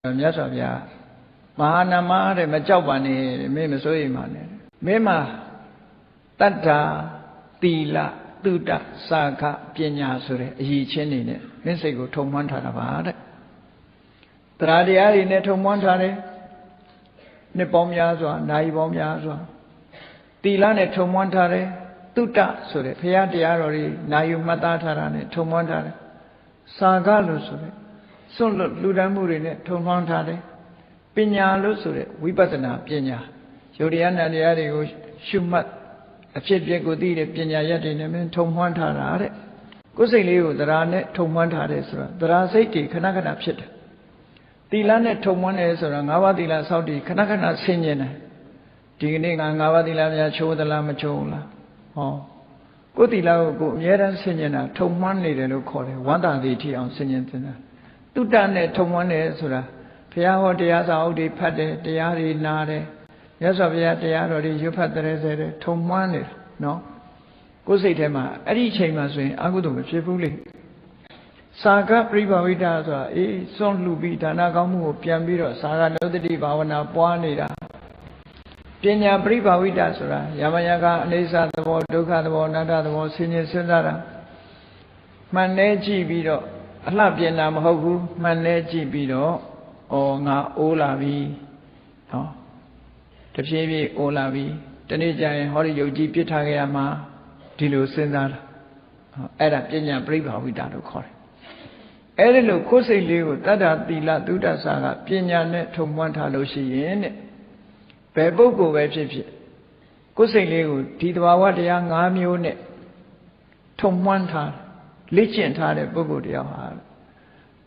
မြတ်စွာဘုရားမဟာနာမတဲ့မကြောက်ပါနဲ့မင်းမစိုးရိမ်ပါနဲ့မင်းမှာတတ္တာသီလသုဒ္ဓစာခပညာဆိုတဲ့အရည်ချင်းနေနဲ့မင်းစိတ်ကိုထုံမွမ်းထားတာပါတဲ့တရားတရားတွေနဲ့ထုံမွမ်းထားတယ်နှစ်ပေါင်းများစွာနိုင်ပေါင်းများစွာသီလနဲ့ထုံမွမ်းထားတယ်သုဒ္ဓဆိုတဲ့ဘုရားတရားတော်တွေနာယူမှတ်သားထားတာနဲ့ထုံမွမ်းထားတယ်စာခလို့ဆိုတဲ့စွန့်လွတ်လူတန်းမှုတွေနဲ့ထုံမွမ်းထားတယ်ပညာလို့ဆိုတဲ့ဝိပဿနာပညာယုတ်တရားနဲ့တရားတွေကိုရှုမှတ်အဖြစ်ပြက်ကိုသိတဲ့ပညာရက်တွေနဲ့မင်းထုံမွမ်းထားတာတဲ့ကိုယ်စိတ်လေးကိုတရားနဲ့ထုံမွမ်းထားတယ်ဆိုတာတရားစိတ်တွေခဏခဏဖြစ်တယ်သီလနဲ့ထုံမွမ်းတယ်ဆိုတာ၅ပါးသီလစောင့်တည်ခဏခဏဆင်ញင်တယ်ဒီကနေ့ငါ၅ပါးသီလများချိုးသလားမချိုးလားဟောကိုယ်သီလကိုကိုယ်အမြဲတမ်းဆင်ញင်တာထုံမွမ်းနေတယ်လို့ခေါ်တယ်ဝန္တာတိထိအောင်ဆင်ញင်သင်တာတုတ္တနဲ့ထုံမွမ်းတယ်ဆိုတာဘုရားဟောတရားစာအုပ်တွေဖတ်တယ်တရားတွေနားတယ်မြတ်စွာဘုရားတရားတော်တွေရွတ်ဖတ်တဲ့ဆဲတယ်ထုံမွမ်းနေတယ်နော်ကိုယ်စိတ်ထဲမှာအဲ့ဒီအချိန်မှာဆိုရင်အကုသိုလ်မဖြစ်ဘူးလေစာကပရိဘာဝိတဆိုတာစွန့်လှူပြီးဒါနကောင်းမှုကိုပြန်ပြီးတော့စာကနုတ္တိဘာဝနာပွားနေတာပညာပရိဘာဝိတဆိုတာယမယကအနိစ္စသဘောဒုက္ခသဘောအနတ္တသဘောဆင်ញင်စဉ်းစားတာမှန်နေကြည့်ပြီးတော့အလှပြင်တာမဟုတ်ဘူးမှန်နေကြည့်ပြီးတော့ငါအိုးလာပြီဟောတဖြည်းဖြည်းအိုးလာပြီတနေ့ကျရင်ဟောဒီယုတ်ကြီးပြစ်ထားခဲ့ရမှာဒီလိုစဉ်းစားတာအဲ့ဒါပညာပရိဘာဝိတလို့ခေါ်တယ်အဲ့ဒီလိုကိုယ်စိတ်လေးကိုတတ္တသီလသုဒ္ဓစာကပညာနဲ့ထုံမွမ်းထားလို့ရှိရင်တဲ့ဘယ်ပုဂ္ဂိုလ်ပဲဖြစ်ဖြစ်ကိုယ်စိတ်လေးကိုဒီသဘာဝတရား၅မျိုးနဲ့ထုံမွမ်းထားလေ့ကျင့်ထားတဲ့ပုဂ္ဂိုလ်တရားဟာ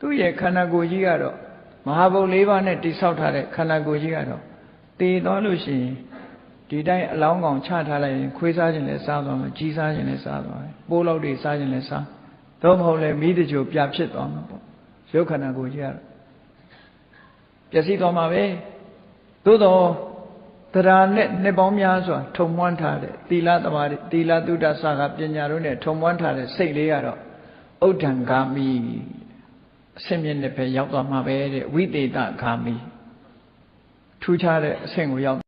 သူ့ရဲ့ခန္ဓာကိုယ်ကြီးကတော့မဟာဘုတ်၄ပါးနဲ့တိဆောက်ထားတဲ့ခန္ဓာကိုယ်ကြီးကတော့တည်သွားလို့ရှိရင်ဒီတိုင်းအလောင်းကောင်ချထားလိုက်ရင်ခွေးစားခြင်းလည်းစားသွားမယ်ကြီးစားခြင်းလည်းစားသွားမယ်ပိုးလောက်တွေစားခြင်းလည်းစားတော့မဟုတ်လဲမိတကြိုပြဖြစ်သွားမှာပေါ့ရုပ်ခန္ဓာကိုယ်ကြီးကတော့ပျက်စီးသွားမှာပဲသို့တော့တရားနဲ့နှစ်ပေါင်းများစွာထုံမွမ်းထားတဲ့သီလသမာဓိသီလသုဒ္ဓစာကပညာတို့နဲ့ထုံမွမ်းထားတဲ့စိတ်လေးကတော့ဥဒ္ဒံဂါမိအဆင့်မြင့်တဲ့ဘက်ရောက်သွားမှာပဲတဲ့ဝိသေသဂါမိထူးခြားတဲ့အဆင့်ကိုရောက်